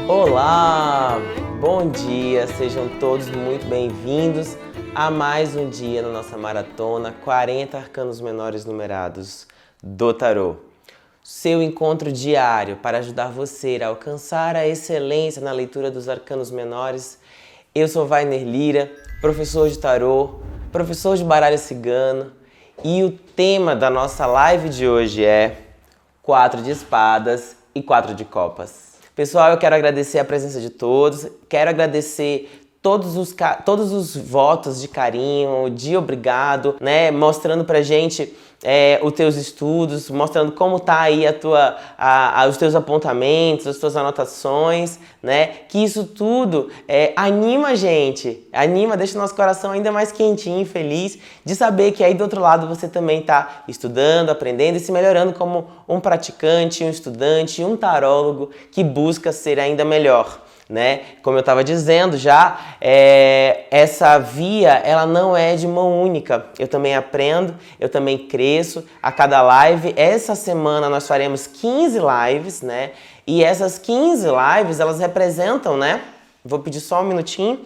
Olá, bom dia, sejam todos muito bem-vindos a mais um dia na nossa maratona 40 Arcanos Menores Numerados do Tarô. Seu encontro diário para ajudar você a alcançar a excelência na leitura dos Arcanos Menores. Eu sou Wagner Lira, professor de Tarô, professor de baralho cigano, e o tema da nossa live de hoje é 4 de espadas e 4 de copas. Pessoal, eu quero agradecer a presença de todos, quero agradecer todos os votos de carinho, de obrigado, né? Mostrando pra gente os teus estudos, mostrando como tá aí os teus apontamentos, as tuas anotações, né? Que isso tudo anima a gente, deixa o nosso coração ainda mais quentinho e feliz de saber que aí do outro lado você também tá estudando, aprendendo e se melhorando como um praticante, um estudante, um tarólogo que busca ser ainda melhor. Né? Como eu estava dizendo já, essa via ela não é de mão única. Eu também aprendo, eu também cresço a cada live. Essa semana nós faremos 15 lives, né? E essas 15 lives elas representam, né? Vou pedir só um minutinho.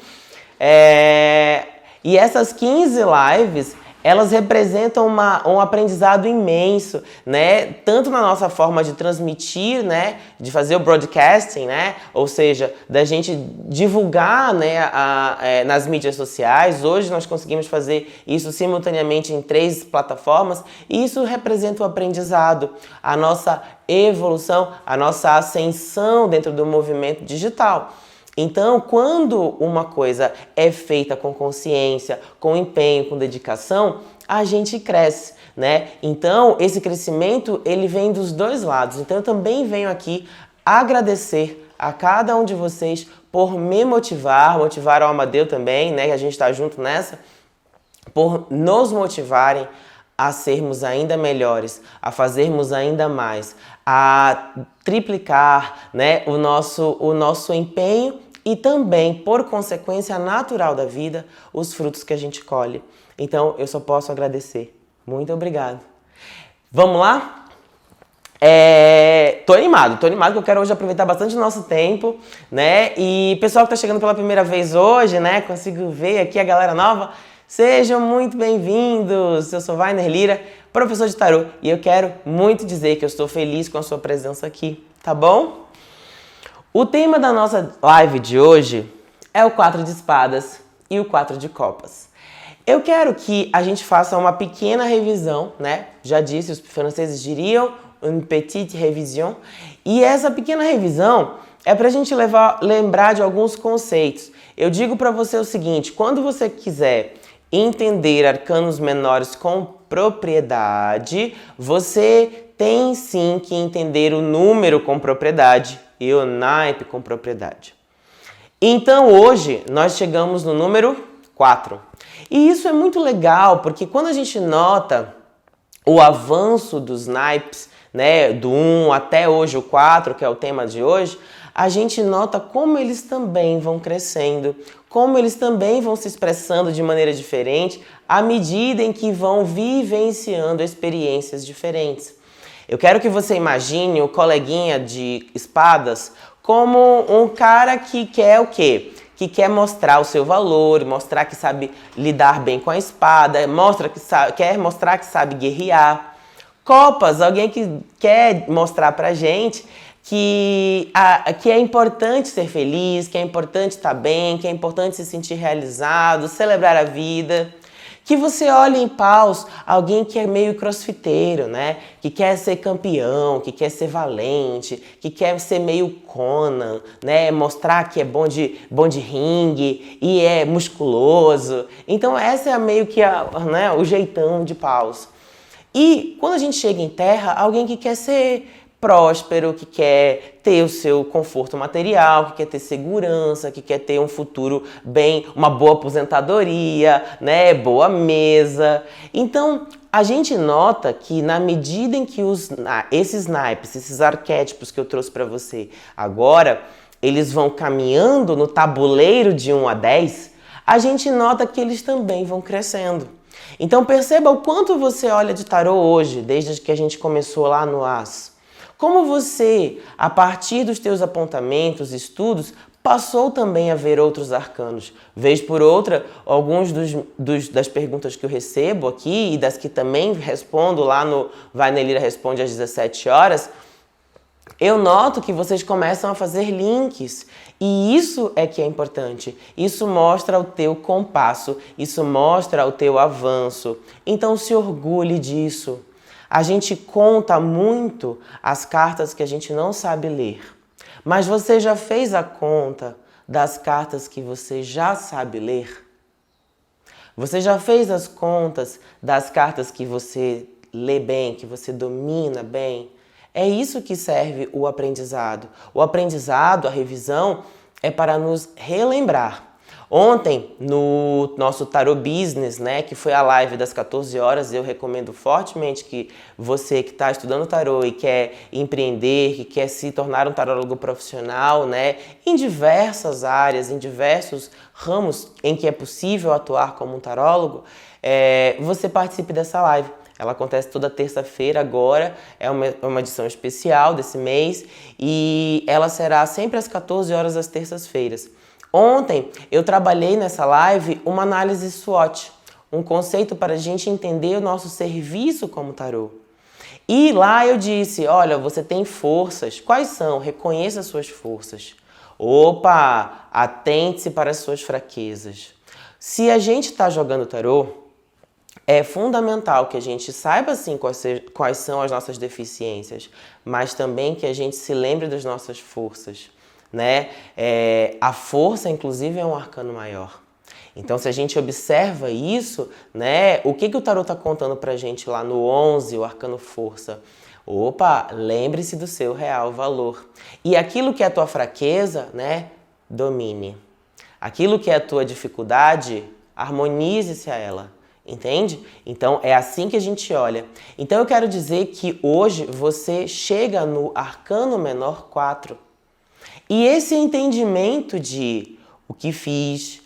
E essas 15 lives elas representam um aprendizado imenso, né? Tanto na nossa forma de transmitir, né? De fazer o broadcasting, né? Ou seja, da gente divulgar, né? Nas mídias sociais. Hoje nós conseguimos fazer isso simultaneamente em 3 plataformas e isso representa o aprendizado, a nossa evolução, a nossa ascensão dentro do movimento digital. Então, quando uma coisa é feita com consciência, com empenho, com dedicação, a gente cresce, né? Então, esse crescimento, ele vem dos dois lados. Então, eu também venho aqui agradecer a cada um de vocês por me motivar ao Amadeu também, né? Que a gente está junto nessa, por nos motivarem a sermos ainda melhores, a fazermos ainda mais, a triplicar, né, o nosso empenho e também, por consequência natural da vida, os frutos que a gente colhe. Então, eu só posso agradecer. Muito obrigado. Vamos lá? Tô animado que eu quero hoje aproveitar bastante o nosso tempo, né? E pessoal que tá chegando pela primeira vez hoje, né? Consigo ver aqui a galera nova. Sejam muito bem-vindos! Eu sou Wagner Lira, professor de tarô, e eu quero muito dizer que eu estou feliz com a sua presença aqui, tá bom? O tema da nossa live de hoje é o 4 de espadas e o 4 de copas. Eu quero que a gente faça uma pequena revisão, né? Já disse, os franceses diriam une petite révision, e essa pequena revisão é para a gente lembrar de alguns conceitos. Eu digo para você o seguinte, quando você quiser entender arcanos menores com propriedade, você tem sim que entender o número com propriedade e o naipe com propriedade. Então hoje nós chegamos no número 4. E isso é muito legal, porque quando a gente nota o avanço dos naipes, né, do 1 até hoje o 4, que é o tema de hoje, a gente nota como eles também vão crescendo, como eles também vão se expressando de maneira diferente à medida em que vão vivenciando experiências diferentes. Eu quero que você imagine o coleguinha de espadas como um cara que quer o quê? Que quer mostrar o seu valor, mostrar que sabe lidar bem com a espada, quer mostrar que sabe guerrear. Copas, alguém que quer mostrar pra gente que é importante ser feliz, que é importante estar bem, que é importante se sentir realizado, celebrar a vida. Que você olhe em paus alguém que é meio crossfiteiro, né? Que quer ser campeão, que quer ser valente, que quer ser meio Conan, né? Mostrar que é bom de ringue e é musculoso. Então essa é meio que o jeitão de paus. E quando a gente chega em terra, alguém que quer ser próspero, que quer ter o seu conforto material, que quer ter segurança, que quer ter um futuro bem, uma boa aposentadoria, né, boa mesa. Então, a gente nota que na medida em que esses naipes, esses arquétipos que eu trouxe para você agora, eles vão caminhando no tabuleiro de 1 a 10, a gente nota que eles também vão crescendo. Então perceba o quanto você olha de tarô hoje, desde que a gente começou lá no As. Como você, a partir dos teus apontamentos, estudos, passou também a ver outros arcanos. Vez por outra, alguns das perguntas que eu recebo aqui e das que também respondo lá no Vai Nelira Responde às 17 horas, eu noto que vocês começam a fazer links. E isso é que é importante. Isso mostra o teu compasso, isso mostra o teu avanço. Então se orgulhe disso. A gente conta muito as cartas que a gente não sabe ler. Mas você já fez a conta das cartas que você já sabe ler? Você já fez as contas das cartas que você lê bem, que você domina bem? É isso que serve o aprendizado. O aprendizado, a revisão, é para nos relembrar. Ontem, no nosso Tarot Business, né, que foi a live das 14 horas, eu recomendo fortemente que você que está estudando tarot e quer empreender, que quer se tornar um tarólogo profissional, né, em diversas áreas, em diversos ramos em que é possível atuar como um tarólogo, você participe dessa live. Ela acontece toda terça-feira agora, é uma edição especial desse mês e ela será sempre às 14 horas das terças-feiras. Ontem eu trabalhei nessa live uma análise SWOT, um conceito para a gente entender o nosso serviço como tarô. E lá eu disse, olha, você tem forças, quais são? Reconheça as suas forças. Opa, atente-se para as suas fraquezas. Se a gente está jogando tarô, é fundamental que a gente saiba sim quais são as nossas deficiências, mas também que a gente se lembre das nossas forças. Né? A força, inclusive, é um arcano maior. Então, se a gente observa isso, né, o que o tarot está contando pra gente lá no 11, o arcano força? Opa, lembre-se do seu real valor. E aquilo que é a tua fraqueza, né, domine. Aquilo que é a tua dificuldade, harmonize-se a ela. Entende? Então, é assim que a gente olha. Então, eu quero dizer que hoje você chega no arcano menor 4. E esse entendimento de o que fiz,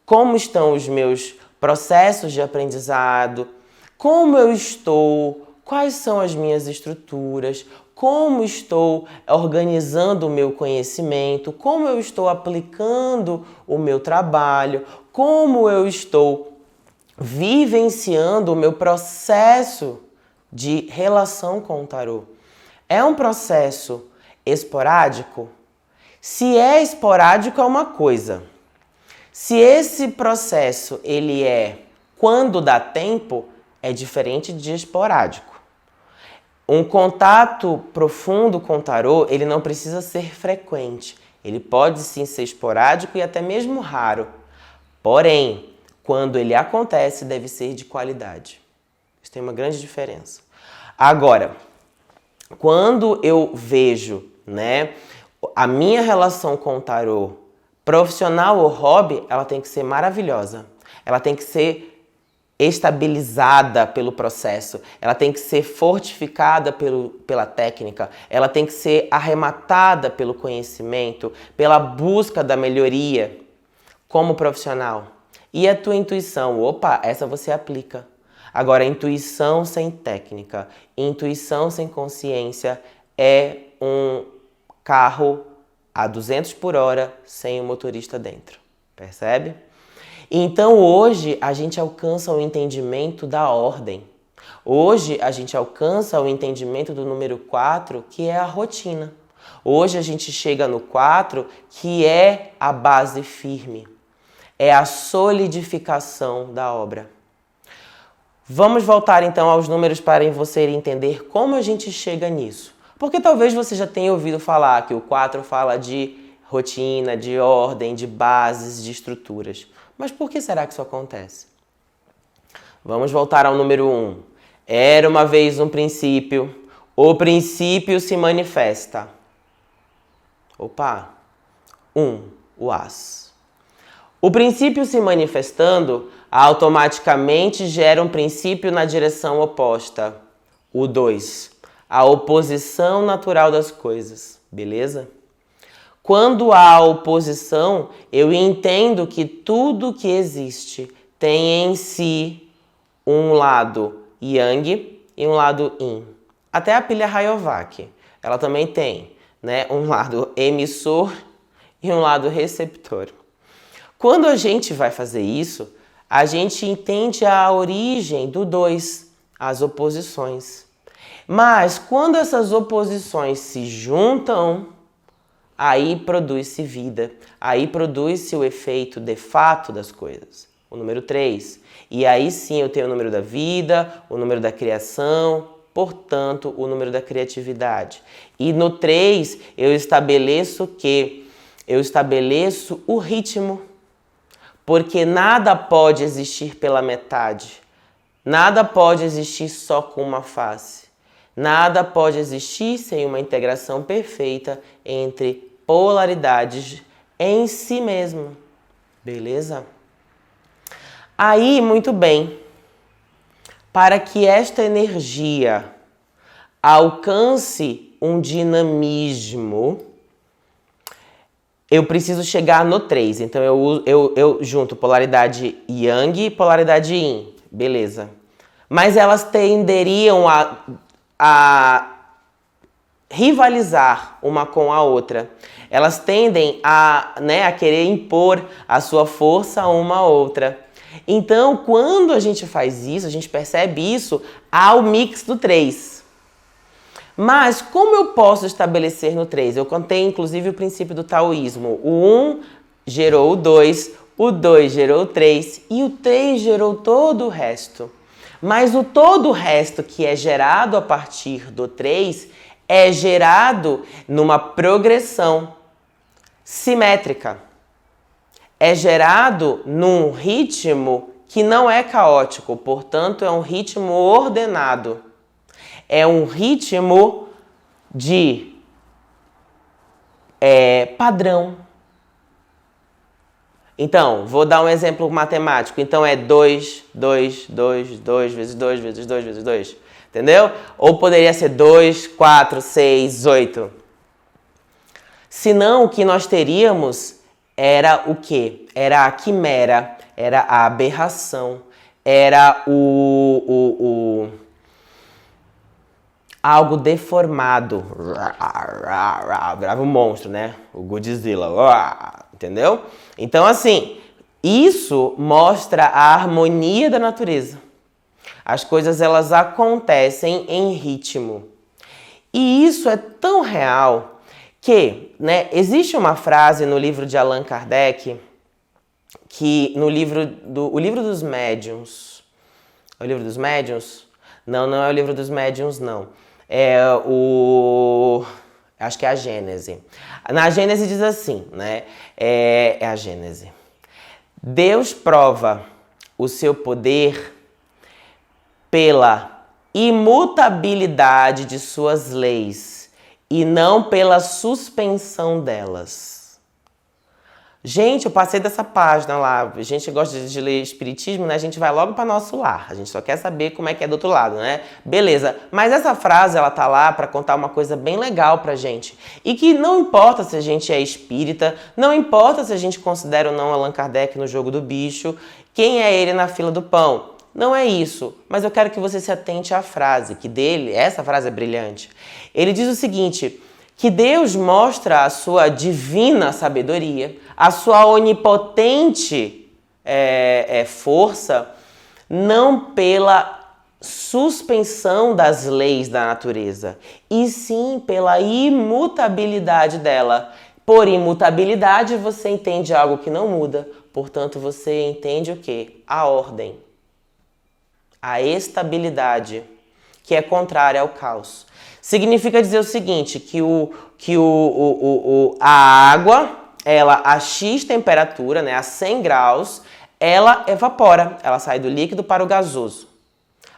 como estão os meus processos de aprendizado, como eu estou, quais são as minhas estruturas, como estou organizando o meu conhecimento, como eu estou aplicando o meu trabalho, como eu estou vivenciando o meu processo de relação com o tarô. É um processo esporádico? Se é esporádico é uma coisa. Se esse processo ele é quando dá tempo, é diferente de esporádico. Um contato profundo com o tarô, ele não precisa ser frequente. Ele pode sim ser esporádico e até mesmo raro. Porém, quando ele acontece, deve ser de qualidade. Isso tem uma grande diferença. Agora, quando eu vejo, né, a minha relação com o tarô, profissional ou hobby, ela tem que ser maravilhosa. Ela tem que ser estabilizada pelo processo. Ela tem que ser fortificada pela técnica. Ela tem que ser arrematada pelo conhecimento, pela busca da melhoria como profissional. E a tua intuição? Opa, essa você aplica. Agora, intuição sem técnica, intuição sem consciência é um carro a 200 por hora sem o motorista dentro, percebe? Então hoje a gente alcança o entendimento da ordem. Hoje a gente alcança o entendimento do número 4, que é a rotina. Hoje a gente chega no 4, que é a base firme. É a solidificação da obra. Vamos voltar então aos números para você entender como a gente chega nisso. Porque talvez você já tenha ouvido falar que o 4 fala de rotina, de ordem, de bases, de estruturas. Mas por que será que isso acontece? Vamos voltar ao número 1. Era uma vez um princípio, o princípio se manifesta. Opa! 1, o As. O princípio se manifestando automaticamente gera um princípio na direção oposta. O 2. A oposição natural das coisas, beleza? Quando há oposição, eu entendo que tudo que existe tem em si um lado yang e um lado yin. Até a pilha Rayovac. ela também tem, né, um lado emissor e um lado receptor. Quando a gente vai fazer isso, a gente entende a origem do 2, as oposições. Mas quando essas oposições se juntam, aí produz-se vida, aí produz-se o efeito de fato das coisas, o número 3. E aí sim eu tenho o número da vida, o número da criação, portanto, o número da criatividade. E no 3 eu estabeleço o quê? Eu estabeleço o ritmo, porque nada pode existir pela metade, nada pode existir só com uma face, nada pode existir sem uma integração perfeita entre polaridades em si mesmo, beleza? Aí, muito bem, para que esta energia alcance um dinamismo, eu preciso chegar no 3. Então, eu junto polaridade Yang e polaridade Yin. Beleza. Mas elas tenderiam a rivalizar uma com a outra. Elas tendem a querer impor a sua força a uma outra. Então, quando a gente faz isso, a gente percebe isso ao mix do 3. Mas como eu posso estabelecer no 3? Eu contei, inclusive, o princípio do taoísmo. O 1 gerou o 2 gerou o 3 e o 3 gerou todo o resto. Mas o todo o resto que é gerado a partir do 3 é gerado numa progressão simétrica. É gerado num ritmo que não é caótico, portanto, é um ritmo ordenado. É um ritmo de padrão. Então, vou dar um exemplo matemático. Então, é 2, 2, 2, 2 vezes 2 vezes 2 vezes 2. Entendeu? Ou poderia ser 2, 4, 6, 8. Senão, o que nós teríamos era o quê? Era a quimera, era a aberração, era algo deformado. Virava um monstro, né? O Godzilla. Entendeu? Então, assim, isso mostra a harmonia da natureza. As coisas, elas acontecem em ritmo. E isso é tão real que, existe uma frase no livro de Allan Kardec, que no livro dos médiuns. É o livro dos médiuns? Não, não é o livro dos médiuns, não. Acho que é a Gênese. Na Gênese diz assim, né? É a Gênese. Deus prova o seu poder pela imutabilidade de suas leis e não pela suspensão delas. Gente, eu passei dessa página lá. A gente gosta de ler espiritismo, né? A gente vai logo para nosso lar. A gente só quer saber como é que é do outro lado, né? Beleza. Mas essa frase, ela tá lá para contar uma coisa bem legal pra gente. E que não importa se a gente é espírita, não importa se a gente considera ou não Allan Kardec no jogo do bicho, quem é ele na fila do pão. Não é isso. Mas eu quero que você se atente à frase, que dele, essa frase é brilhante. Ele diz o seguinte: que Deus mostra a sua divina sabedoria, a sua onipotente força, não pela suspensão das leis da natureza, e sim pela imutabilidade dela. Por imutabilidade, você entende algo que não muda, portanto, você entende o quê? A ordem, a estabilidade, que é contrária ao caos. Significa dizer o seguinte, que a água, ela a X temperatura, a 100 graus, ela evapora, ela sai do líquido para o gasoso.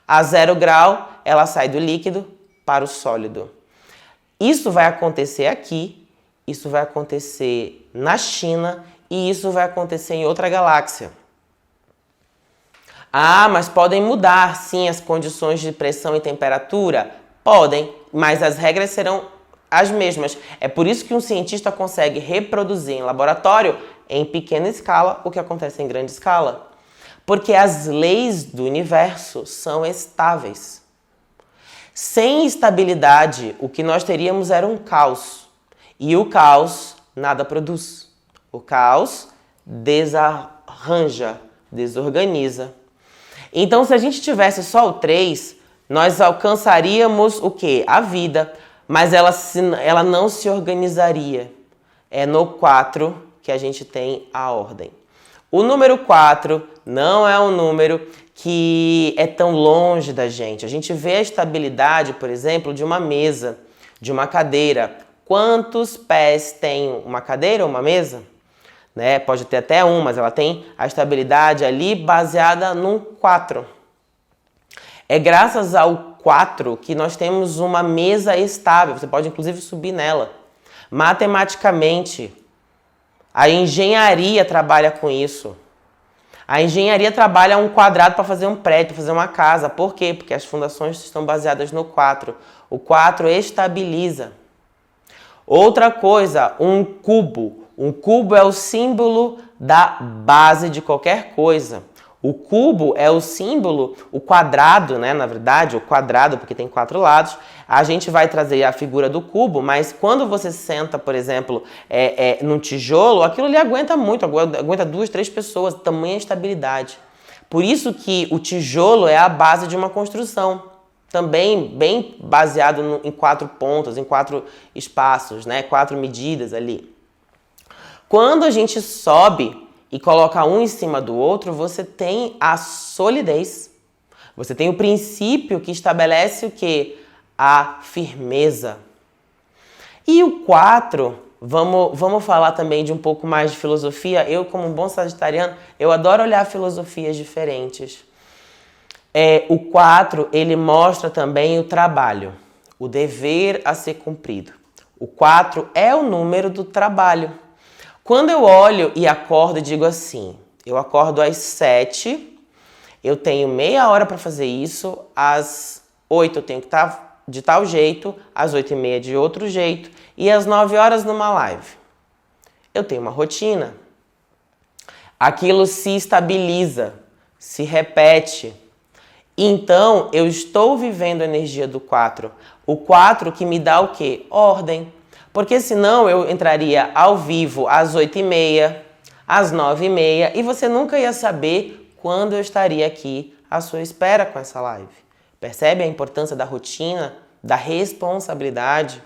A 0 grau, ela sai do líquido para o sólido. Isso vai acontecer aqui, isso vai acontecer na China e isso vai acontecer em outra galáxia. Ah, mas podem mudar, sim, as condições de pressão e temperatura? Podem, mas as regras serão as mesmas. É por isso que um cientista consegue reproduzir em laboratório, em pequena escala, o que acontece em grande escala. Porque as leis do universo são estáveis. Sem estabilidade, o que nós teríamos era um caos. E o caos nada produz. O caos desarranja, desorganiza. Então, se a gente tivesse só o 3, nós alcançaríamos o quê? A vida. Mas ela não se organizaria. É no 4 que a gente tem a ordem. O número 4 não é um número que é tão longe da gente. A gente vê a estabilidade, por exemplo, de uma mesa, de uma cadeira. Quantos pés tem uma cadeira ou uma mesa? Né? Pode ter até um, mas ela tem a estabilidade ali baseada num 4. É graças ao 4 que nós temos uma mesa estável. Você pode inclusive subir nela. Matematicamente, a engenharia trabalha com isso. A engenharia trabalha um quadrado para fazer um prédio, para fazer uma casa. Por quê? Porque as fundações estão baseadas no 4. O 4 estabiliza. Outra coisa, um cubo. Um cubo é o símbolo da base de qualquer coisa. O cubo é o símbolo, o quadrado, né? Na verdade, o quadrado, porque tem 4 lados. A gente vai trazer a figura do cubo, mas quando você senta, por exemplo, num tijolo, aquilo ali aguenta muito, aguenta 2, 3 pessoas, tamanha estabilidade. Por isso que o tijolo é a base de uma construção. Também bem baseado em 4 pontas, em 4 espaços, né? 4 medidas ali. Quando a gente sobe e coloca um em cima do outro, você tem a solidez. Você tem o princípio que estabelece o quê? A firmeza. E o 4, vamos falar também de um pouco mais de filosofia. Eu, como um bom sagitariano, eu adoro olhar filosofias diferentes. O 4, ele mostra também o trabalho, o dever a ser cumprido. O 4 é o número do trabalho. Quando eu olho e acordo e digo assim, eu acordo às 7, eu tenho meia hora para fazer isso, às 8 eu tenho que estar de tal jeito, às 8h30 de outro jeito e às 9 horas numa live. Eu tenho uma rotina. Aquilo se estabiliza, se repete. Então, eu estou vivendo a energia do 4. O 4 que me dá o quê? Ordem. Porque senão eu entraria ao vivo às 8h30, às 9h30 e você nunca ia saber quando eu estaria aqui à sua espera com essa live. Percebe a importância da rotina, da responsabilidade,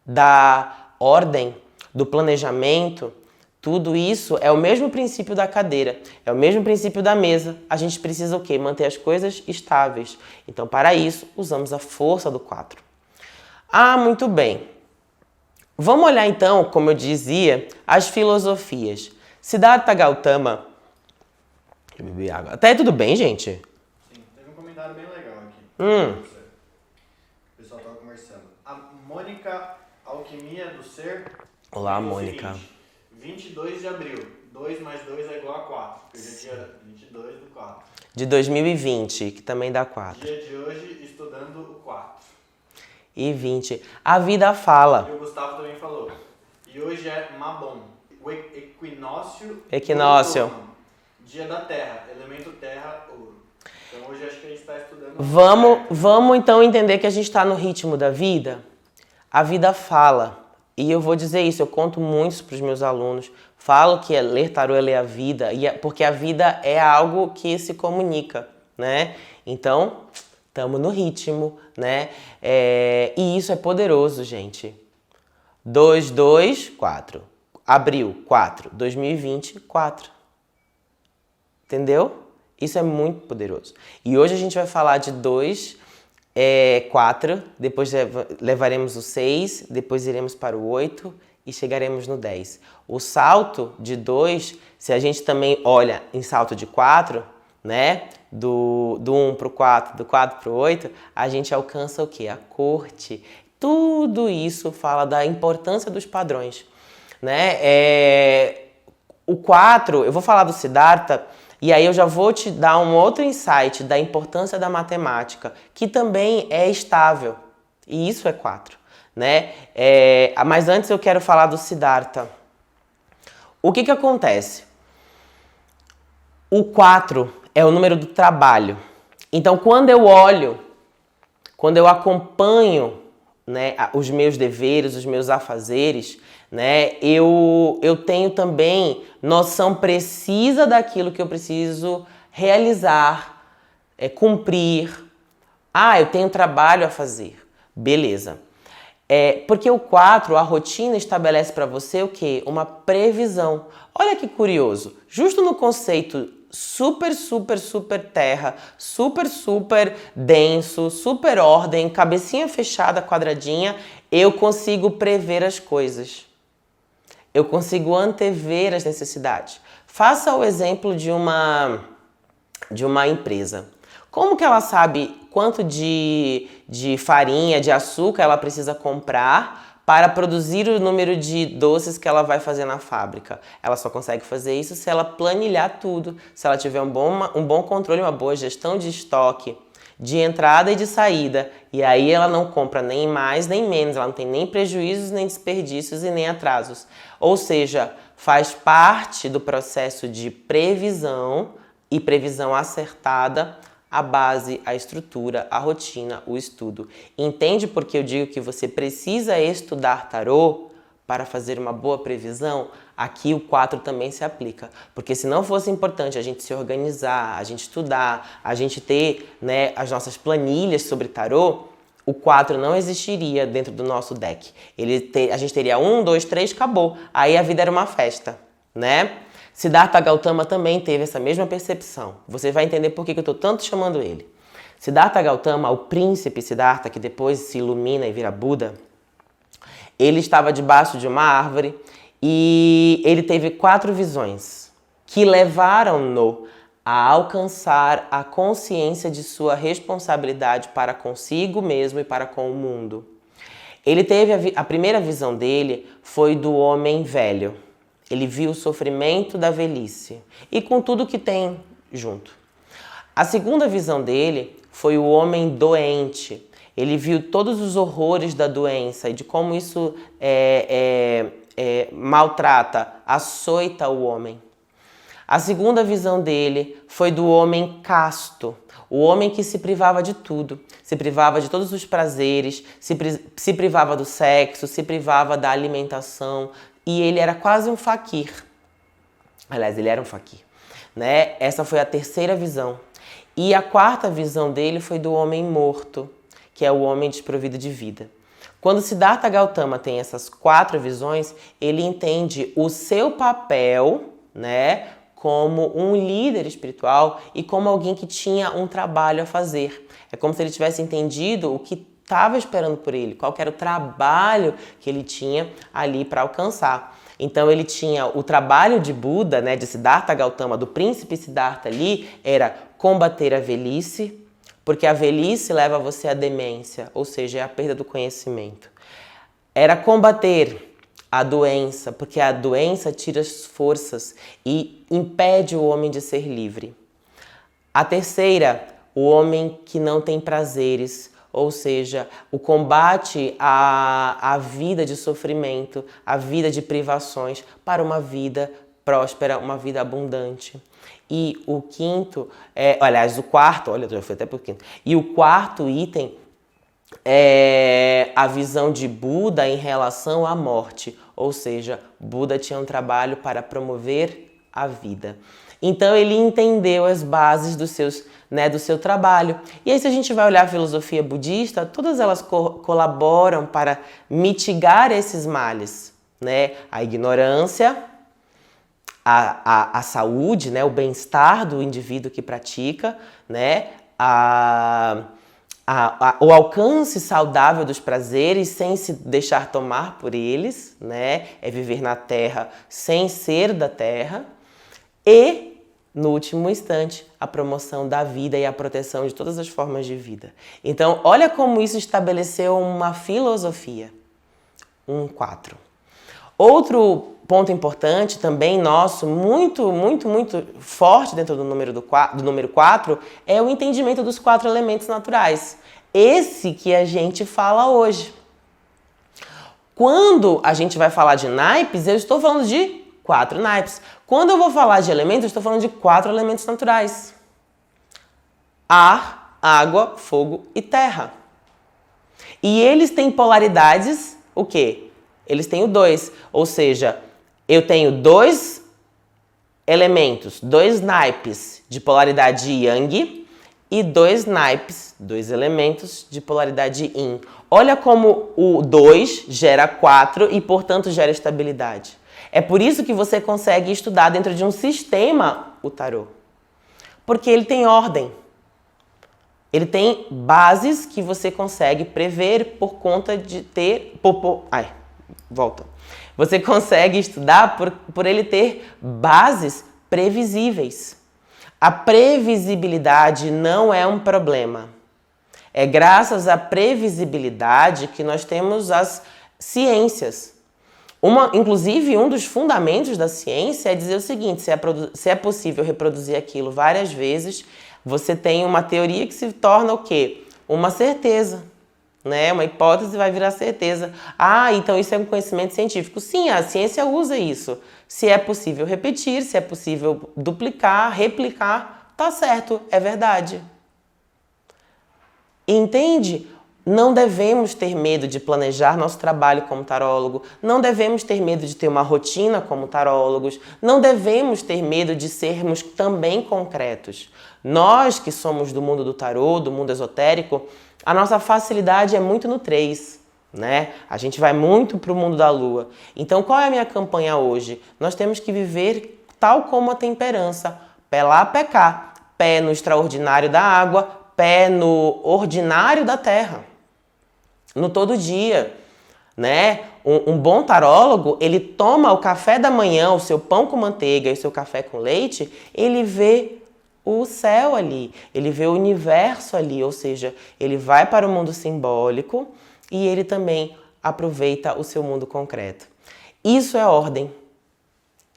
da ordem, do planejamento? Tudo isso é o mesmo princípio da cadeira, é o mesmo princípio da mesa. A gente precisa o quê? Manter as coisas estáveis. Então, para isso, usamos a força do 4. Ah, muito bem. Vamos olhar então, como eu dizia, as filosofias. Siddhartha Gautama. Deixa eu beber água. Até tudo bem, gente? Sim, teve um comentário bem legal aqui. O pessoal estava conversando. A Mônica Alquimia do Ser. Olá, Mônica. Seguinte, 22 de abril. 2 mais 2 é igual a 4. Porque hoje é dia 22 do 4. De 2020, que também dá 4. Dia de hoje, estudando o 4. E 20. A vida fala. E o Gustavo também falou. E hoje é Mabon, o equinócio. Equinócio. Dia da Terra, elemento Terra, ouro. Então hoje acho que a gente está estudando. Vamos então entender que a gente está no ritmo da vida. A vida fala. E eu vou dizer isso, eu conto muito para os meus alunos. Falo que ler tarô é ler a vida, porque a vida é algo que se comunica, né? Então, estamos no ritmo, né? E isso é poderoso, gente. 2, 2, 4. Abril, 4. 2020, 4. Entendeu? Isso é muito poderoso. E hoje a gente vai falar de 2, 4, depois levaremos o 6, depois iremos para o 8 e chegaremos no 10. O salto de 2, se a gente também olha em salto de 4, né? Do 1 para o 4, do 4 para o 8, a gente alcança o quê? A corte. Tudo isso fala da importância dos padrões, né? O 4, eu vou falar do Siddhartha, e aí eu já vou te dar um outro insight da importância da matemática, que também é estável. E isso é 4, né? Mas antes eu quero falar do Siddhartha. O que acontece? O 4 é o número do trabalho. Então, quando eu olho quando eu acompanho, né, os meus deveres, os meus afazeres, né, eu tenho também noção precisa daquilo que eu preciso realizar, cumprir. Ah, eu tenho trabalho a fazer. Beleza. Porque o 4, a rotina estabelece para você o quê? Uma previsão. Olha que curioso. Justo no conceito super, super, super terra, super, super denso, super ordem, cabecinha fechada, quadradinha, eu consigo prever as coisas. Eu consigo antever as necessidades. Faça o exemplo de uma empresa. Como que ela sabe quanto de farinha, de açúcar ela precisa comprar para produzir o número de doces que ela vai fazer na fábrica? Ela só consegue fazer isso se ela planilhar tudo, se ela tiver um bom controle, uma boa gestão de estoque, de entrada e de saída. E aí ela não compra nem mais nem menos, ela não tem nem prejuízos, nem desperdícios e nem atrasos. Ou seja, faz parte do processo de previsão e previsão acertada, a base, a estrutura, a rotina, o estudo. Entende por que eu digo que você precisa estudar tarô para fazer uma boa previsão? Aqui o 4 também se aplica. Porque se não fosse importante a gente se organizar, a gente estudar, a gente ter, né, as nossas planilhas sobre tarô, o 4 não existiria dentro do nosso deck. A gente teria 1, 2, 3, acabou. Aí a vida era uma festa, né? Siddhartha Gautama também teve essa mesma percepção. Você vai entender por que eu estou tanto chamando ele. Siddhartha Gautama, o príncipe Siddhartha, que depois se ilumina e vira Buda, ele estava debaixo de uma árvore e ele teve 4 visões que levaram-no a alcançar a consciência de sua responsabilidade para consigo mesmo e para com o mundo. Ele teve a primeira visão dele foi do homem velho. Ele viu o sofrimento da velhice e com tudo que tem junto. A segunda visão dele foi o homem doente. Ele viu todos os horrores da doença e de como isso maltrata, açoita o homem. A segunda visão dele foi do homem casto, o homem que se privava de tudo, se privava de todos os prazeres, se privava do sexo, se privava da alimentação, e ele era quase um faquir. Aliás, ele era um faquir, né? Essa foi a terceira visão. E a quarta visão dele foi do homem morto, que é o homem desprovido de vida. Quando Siddhartha Gautama tem essas 4 visões, ele entende o seu papel, né, como um líder espiritual e como alguém que tinha um trabalho a fazer. É como se ele tivesse entendido o que estava esperando por ele, qual que era o trabalho que ele tinha ali para alcançar. Então ele tinha o trabalho de Buda, né, de Siddhartha Gautama, do príncipe Siddhartha ali, era combater a velhice, porque a velhice leva você à demência, ou seja, é a perda do conhecimento. Era combater a doença, porque a doença tira as forças e impede o homem de ser livre. A terceira, o homem que não tem prazeres, ou seja, o combate à vida de sofrimento, à vida de privações, para uma vida próspera, uma vida abundante. E o quinto, aliás, o quarto, olha, eu já fui até pro quinto. E o quarto item é a visão de Buda em relação à morte. Ou seja, Buda tinha um trabalho para promover a vida. Então ele entendeu as bases do seu trabalho. E aí se a gente vai olhar a filosofia budista, todas elas colaboram para mitigar esses males, né? A ignorância, a saúde, né? O bem-estar do indivíduo que pratica, né? O alcance saudável dos prazeres sem se deixar tomar por eles, né? É viver na terra sem ser da terra. E, no último instante, a promoção da vida e a proteção de todas as formas de vida. Então, olha como isso estabeleceu uma filosofia. 4. Outro ponto importante também nosso, muito, muito, muito forte dentro do número 4, é o entendimento dos 4 elementos naturais. Esse que a gente fala hoje. Quando a gente vai falar de naipes, eu estou falando de 4 naipes. Quando eu vou falar de elementos, eu estou falando de 4 elementos naturais. Ar, água, fogo e terra. E eles têm polaridades, o quê? Eles têm o 2, ou seja, eu tenho 2 elementos, 2 naipes de polaridade Yang e 2 naipes, 2 elementos de polaridade Yin. Olha como o 2 gera 4 e, portanto, gera estabilidade. É por isso que você consegue estudar dentro de um sistema o tarô. Porque ele tem ordem. Ele tem bases que você consegue prever por conta de ter... Você consegue estudar por ele ter bases previsíveis. A previsibilidade não é um problema. É graças à previsibilidade que nós temos as ciências. Inclusive, um dos fundamentos da ciência é dizer o seguinte: se é possível reproduzir aquilo várias vezes, você tem uma teoria que se torna o quê? Uma certeza, né? Uma hipótese vai virar certeza. Então isso é um conhecimento científico. Sim, a ciência usa isso. Se é possível repetir, se é possível duplicar, replicar, tá certo, é verdade. Entende? Não devemos ter medo de planejar nosso trabalho como tarólogo, não devemos ter medo de ter uma rotina como tarólogos, não devemos ter medo de sermos também concretos. Nós que somos do mundo do tarô, do mundo esotérico, a nossa facilidade é muito no 3, né? A gente vai muito para o mundo da lua. Então, qual é a minha campanha hoje? Nós temos que viver tal como a temperança, pé lá, pé cá, pé no extraordinário da água, pé no ordinário da terra. No todo dia, né? Um bom tarólogo, ele toma o café da manhã, o seu pão com manteiga e o seu café com leite, ele vê o céu ali, ele vê o universo ali, ou seja, ele vai para o mundo simbólico e ele também aproveita o seu mundo concreto. Isso é ordem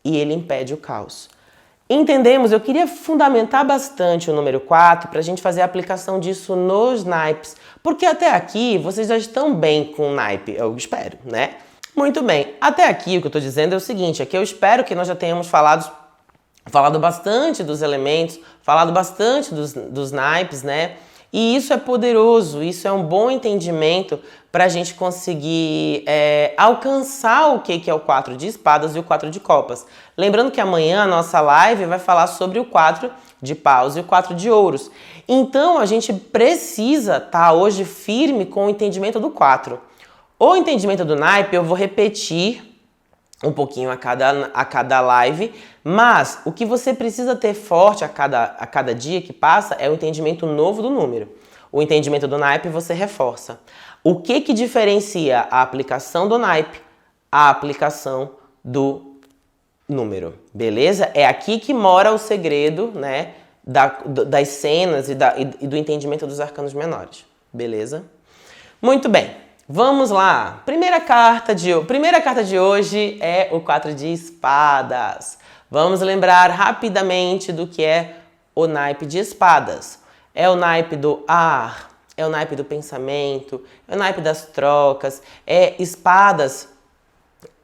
e ele impede o caos. Entendemos? Eu queria fundamentar bastante o número 4 para a gente fazer a aplicação disso nos naipes, porque até aqui vocês já estão bem com o naipe, eu espero, né? Muito bem, até aqui o que eu estou dizendo é o seguinte, é que eu espero que nós já tenhamos falado bastante dos elementos, falado bastante dos naipes, né? E isso é poderoso, isso é um bom entendimento para a gente conseguir alcançar o que é o 4 de espadas e o 4 de copas. Lembrando que amanhã a nossa live vai falar sobre o 4 de paus e o 4 de ouros. Então a gente precisa estar hoje firme com o entendimento do 4. O entendimento do naipe eu vou repetir um pouquinho a cada live, mas o que você precisa ter forte a cada dia que passa é o entendimento novo do número. O entendimento do naipe você reforça. O que diferencia a aplicação do naipe à aplicação do número, beleza? É aqui que mora o segredo, né, das cenas e do entendimento dos arcanos menores, beleza? Muito bem. Vamos lá, primeira carta de hoje é o 4 de espadas. Vamos lembrar rapidamente do que é o naipe de espadas. É o naipe do ar, é o naipe do pensamento, é o naipe das trocas, espadas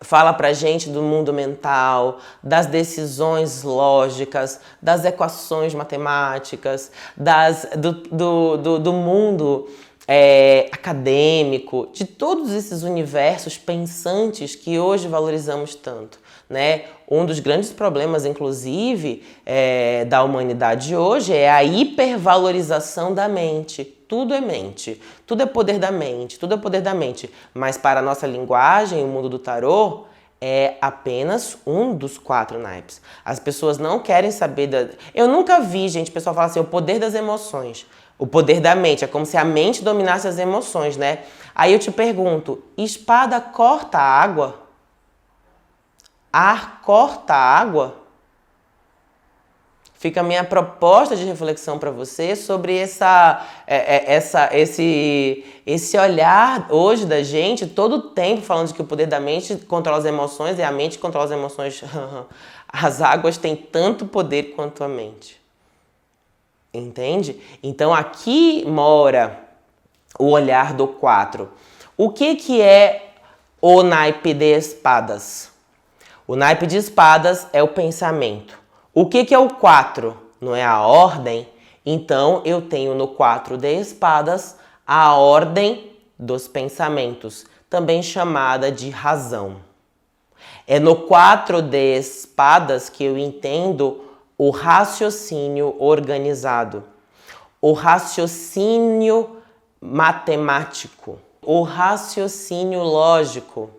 fala pra gente do mundo mental, das decisões lógicas, das equações matemáticas, do mundo acadêmico, de todos esses universos pensantes que hoje valorizamos tanto, né? Um dos grandes problemas, inclusive, da humanidade hoje é a hipervalorização da mente. Tudo é mente, tudo é poder da mente, tudo é poder da mente. Mas para a nossa linguagem, o mundo do tarô é apenas um dos 4 naipes. As pessoas não querem saber Eu nunca vi, gente, o pessoal falar assim, o poder das emoções. O poder da mente, é como se a mente dominasse as emoções, né? Aí eu te pergunto, espada corta água? Ar corta água? Fica a minha proposta de reflexão para você sobre esse olhar hoje da gente, todo o tempo falando de que o poder da mente controla as emoções e a mente controla as emoções. As águas têm tanto poder quanto a mente. Entende? Então aqui mora o olhar do 4. O que é o naipe de espadas? O naipe de espadas é o pensamento. O que é o 4? Não é a ordem? Então eu tenho no 4 de espadas a ordem dos pensamentos, também chamada de razão. É no 4 de espadas que eu entendo o raciocínio organizado, o raciocínio matemático, o raciocínio lógico,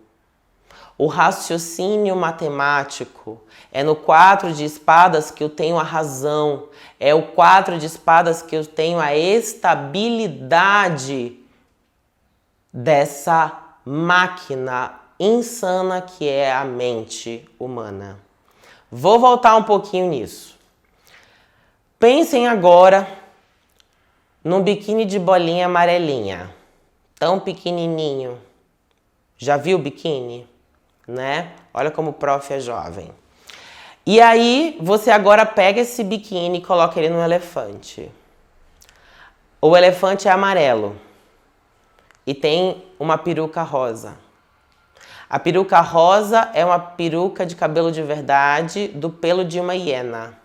o raciocínio matemático. É no 4 de espadas que eu tenho a razão, é o 4 de espadas que eu tenho a estabilidade dessa máquina insana que é a mente humana. Vou voltar um pouquinho nisso. Pensem agora num biquíni de bolinha amarelinha, tão pequenininho. Já viu o biquíni? Né? Olha como o prof é jovem. E aí, você agora pega esse biquíni e coloca ele num elefante. O elefante é amarelo e tem uma peruca rosa. A peruca rosa é uma peruca de cabelo de verdade do pelo de uma hiena.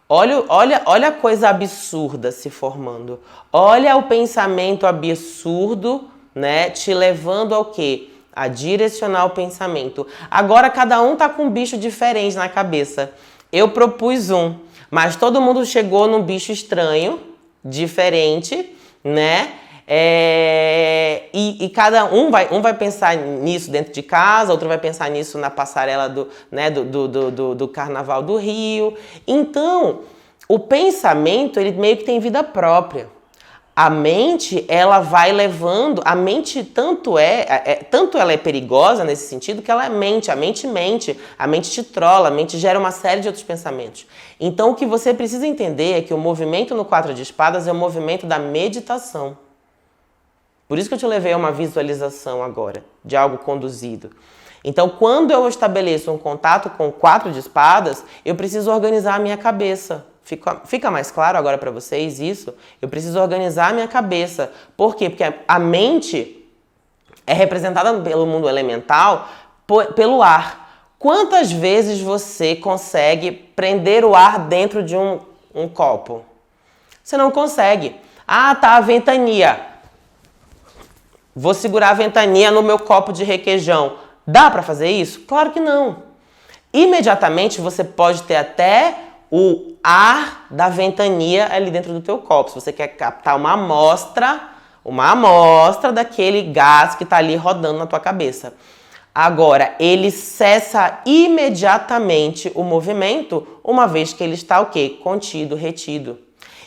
Olha a coisa absurda se formando. Olha o pensamento absurdo, né, te levando ao quê? A direcionar o pensamento. Agora cada um tá com um bicho diferente na cabeça. Eu propus um, mas todo mundo chegou num bicho estranho, diferente, né? E cada um vai pensar nisso dentro de casa, outro vai pensar nisso na passarela do Carnaval do Rio. Então, o pensamento, ele meio que tem vida própria. A mente, ela vai levando, a mente tanto ela é perigosa nesse sentido que ela mente, a mente te trola, a mente gera uma série de outros pensamentos. Então o que você precisa entender é que o movimento no 4 de espadas é o movimento da meditação. Por isso que eu te levei a uma visualização agora, de algo conduzido. Então quando eu estabeleço um contato com o 4 de espadas, eu preciso organizar a minha cabeça. Fica mais claro agora para vocês isso? Eu preciso organizar a minha cabeça. Por quê? Porque a mente é representada pelo mundo elemental pelo ar. Quantas vezes você consegue prender o ar dentro de um copo? Você não consegue. Ah, tá a ventania. Vou segurar a ventania no meu copo de requeijão. Dá para fazer isso? Claro que não. Imediatamente você pode ter até o ar da ventania ali dentro do teu copo. Se você quer captar uma amostra daquele gás que está ali rodando na tua cabeça. Agora, ele cessa imediatamente o movimento, uma vez que ele está o quê? Contido, retido.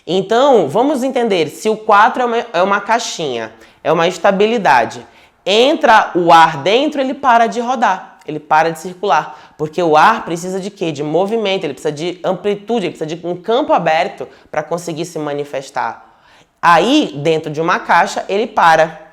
Então, vamos entender, se o 4 é uma caixinha, é uma estabilidade, entra o ar dentro, ele para de rodar. Ele para de circular, porque o ar precisa de quê? De movimento, ele precisa de amplitude, ele precisa de um campo aberto para conseguir se manifestar. Aí, dentro de uma caixa, ele para.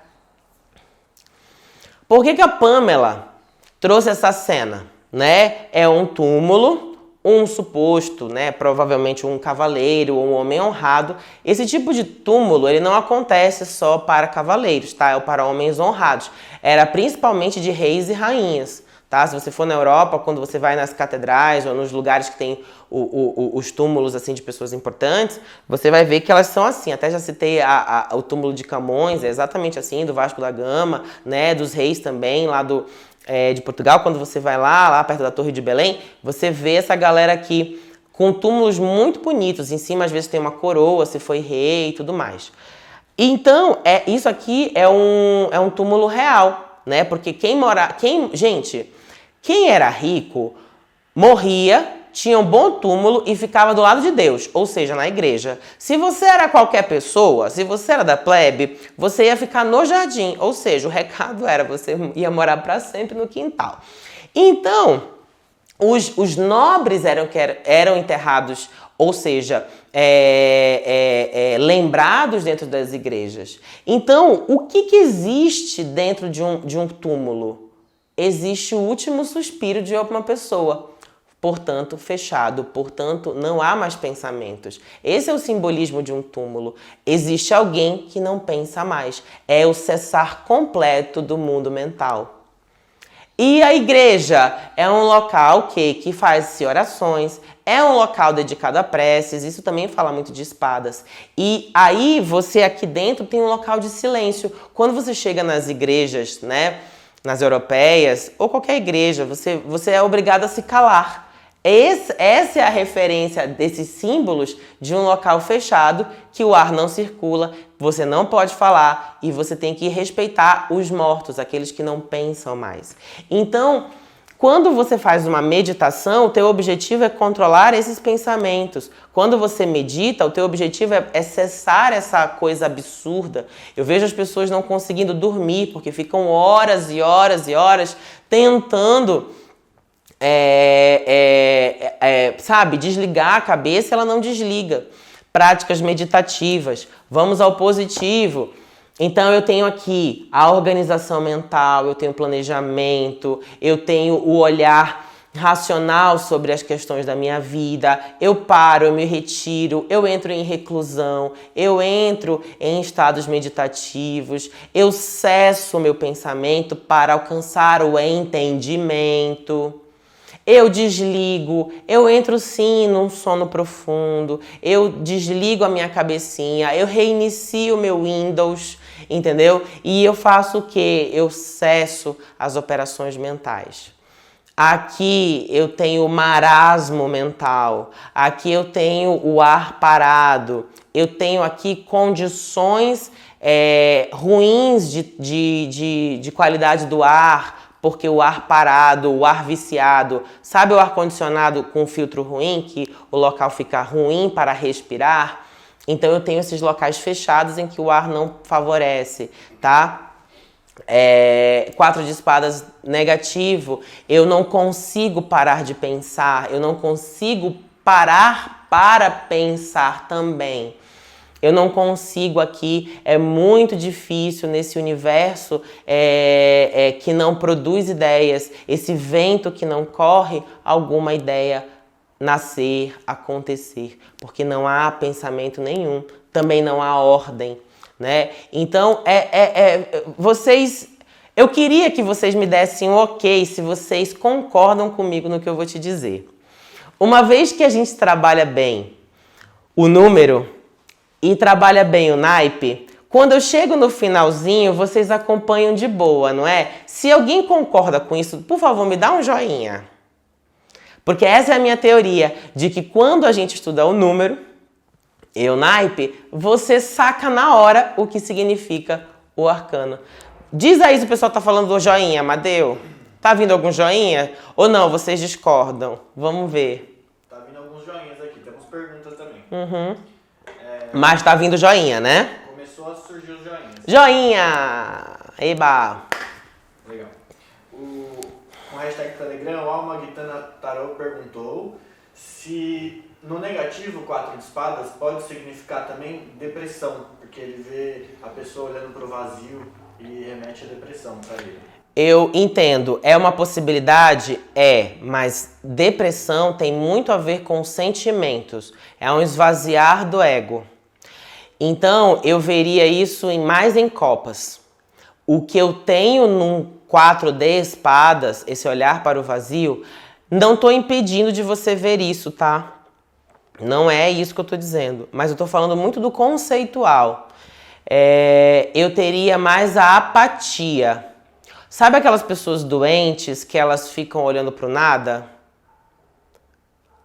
Por que a Pamela trouxe essa cena? Né? É um túmulo, um suposto, né, provavelmente um cavaleiro ou um homem honrado. Esse tipo de túmulo, ele não acontece só para cavaleiros, tá? É para homens honrados. Era principalmente de reis e rainhas. Tá? Se você for na Europa, quando você vai nas catedrais ou nos lugares que tem os túmulos assim, de pessoas importantes, você vai ver que elas são assim. Até já citei o túmulo de Camões, é exatamente assim, do Vasco da Gama, né? Dos reis também, lá de Portugal. Quando você vai lá perto da Torre de Belém, você vê essa galera aqui com túmulos muito bonitos. Em cima, às vezes, tem uma coroa, se foi rei e tudo mais. Então, isso aqui é um túmulo real, né? Porque quem era rico morria, tinha um bom túmulo e ficava do lado de Deus, ou seja, na igreja. Se você era qualquer pessoa, se você era da plebe, você ia ficar no jardim, ou seja, o recado era você ia morar para sempre no quintal. Então, os nobres eram enterrados, ou seja, lembrados dentro das igrejas. Então, o que existe dentro de um túmulo? Existe o último suspiro de uma pessoa, portanto, fechado, portanto, não há mais pensamentos. Esse é o simbolismo de um túmulo. Existe alguém que não pensa mais. É o cessar completo do mundo mental. E a igreja é um local que faz-se orações, é um local dedicado a preces, isso também fala muito de espadas. E aí você aqui dentro tem um local de silêncio. Quando você chega nas igrejas, né, nas europeias, ou qualquer igreja, você é obrigado a se calar. Essa é a referência desses símbolos de um local fechado, que o ar não circula, você não pode falar e você tem que respeitar os mortos, aqueles que não pensam mais. Então, quando você faz uma meditação, o teu objetivo é controlar esses pensamentos. Quando você medita, o teu objetivo é cessar essa coisa absurda. Eu vejo as pessoas não conseguindo dormir porque ficam horas e horas e horas tentando sabe, desligar a cabeça, ela não desliga. Práticas meditativas. Vamos ao positivo. Então eu tenho aqui a organização mental, eu tenho planejamento, eu tenho o olhar racional sobre as questões da minha vida, eu paro, eu me retiro, eu entro em reclusão, eu entro em estados meditativos, eu cesso o meu pensamento para alcançar o entendimento. Eu desligo, eu entro sim num sono profundo, eu desligo a minha cabecinha, eu reinicio o meu Windows, entendeu? E eu faço o quê? Eu cesso as operações mentais. Aqui eu tenho marasmo mental, aqui eu tenho o ar parado, eu tenho aqui condições ruins de qualidade do ar, porque o ar parado, o ar viciado, sabe o ar-condicionado com filtro ruim, que o local fica ruim para respirar? Então eu tenho esses locais fechados em que o ar não favorece, tá? 4 de espadas negativo, eu não consigo parar de pensar, eu não consigo parar para pensar também. Eu não consigo aqui, é muito difícil nesse universo que não produz ideias, esse vento que não corre, alguma ideia nascer, acontecer, porque não há pensamento nenhum, também não há ordem, né? Então, eu queria que vocês me dessem um ok se vocês concordam comigo no que eu vou te dizer. Uma vez que a gente trabalha bem o número e trabalha bem o naipe, quando eu chego no finalzinho, vocês acompanham de boa, não é? Se alguém concorda com isso, por favor, me dá um joinha. Porque essa é a minha teoria, de que quando a gente estuda o número e o naipe, você saca na hora o que significa o arcano. Diz aí se o pessoal tá falando do joinha, Amadeu. Tá vindo algum joinha? Ou não, vocês discordam? Vamos ver. Tá vindo alguns joinhas aqui, temos perguntas também. Mas tá vindo joinha, né? Começou a surgir os joinhas. Joinha! Eba! Legal. Com a hashtag Telegram, o Alma Guitana Tarot perguntou se no negativo 4 de espadas pode significar também depressão, porque ele vê a pessoa olhando para o vazio e remete a depressão para ele. Eu entendo, é uma possibilidade? É, mas depressão tem muito a ver com sentimentos. É um esvaziar do ego. Então, eu veria isso mais em copas. O que eu tenho num 4D espadas, esse olhar para o vazio, não estou impedindo de você ver isso, tá? Não é isso que eu estou dizendo. Mas eu estou falando muito do conceitual. Eu teria mais a apatia. Sabe aquelas pessoas doentes que elas ficam olhando para o nada?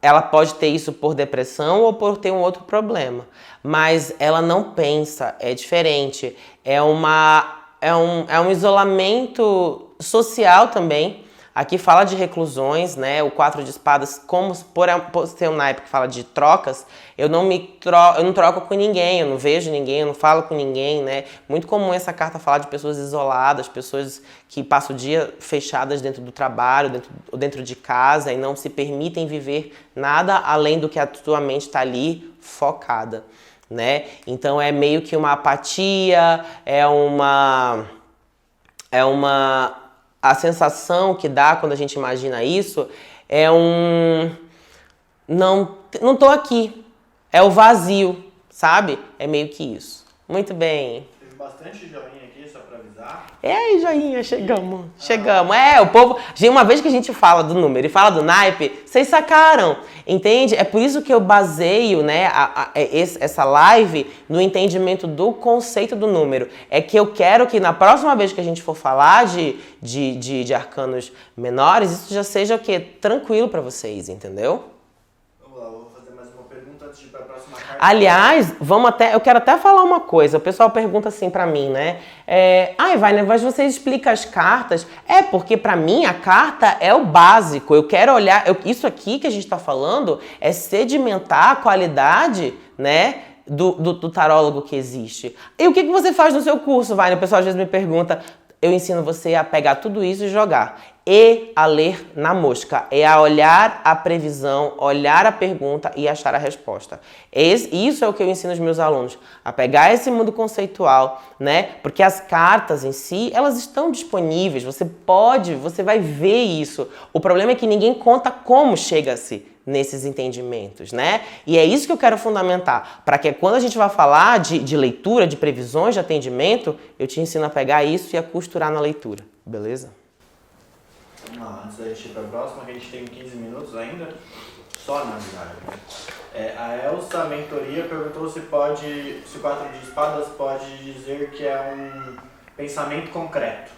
Ela pode ter isso por depressão ou por ter um outro problema. Mas ela não pensa, é diferente. É um isolamento social também. Aqui fala de reclusões, né? O 4 de espadas, como por ser um naipe que fala de trocas, eu não troco com ninguém, eu não vejo ninguém, eu não falo com ninguém, né? Muito comum essa carta falar de pessoas isoladas, pessoas que passam o dia fechadas dentro do trabalho, dentro de casa e não se permitem viver nada além do que a tua mente está ali focada, né? Então é meio que uma apatia, a sensação que dá quando a gente imagina isso é não tô aqui. É o vazio, sabe? É meio que isso. Muito bem. Teve bastante joinha aqui, só pra avisar. E aí, joinha, chegamos. O povo... Uma vez que a gente fala do número e fala do naipe, vocês sacaram, entende? É por isso que eu baseio, né, essa live no entendimento do conceito do número. É que eu quero que na próxima vez que a gente for falar de arcanos menores, isso já seja o quê? Tranquilo pra vocês, entendeu? Vou fazer mais uma pergunta antes de ir para a próxima carta. Aliás, eu quero até falar uma coisa. O pessoal pergunta assim pra mim, né? Wagner, mas você explica as cartas? Porque pra mim a carta é o básico. Eu quero olhar... Isso aqui que a gente tá falando é sedimentar a qualidade, né? Do tarólogo que existe. E o que você faz no seu curso, Wagner? O pessoal às vezes me pergunta... Eu ensino você a pegar tudo isso e jogar. E a ler na mosca. É a olhar a previsão, olhar a pergunta e achar a resposta. Isso é o que eu ensino os meus alunos. A pegar esse mundo conceitual, né? Porque as cartas em si, elas estão disponíveis. Você vai ver isso. O problema é que ninguém conta como chega-se nesses entendimentos, né? E é isso que eu quero fundamentar, para que quando a gente vai falar de leitura, de previsões, de atendimento, eu te ensino a pegar isso e a costurar na leitura, beleza? Vamos lá, antes da gente ir para a próxima, que a gente tem 15 minutos ainda, só na verdade, né? A Elsa Mentoria perguntou se o 4 de espadas pode dizer que é um pensamento concreto.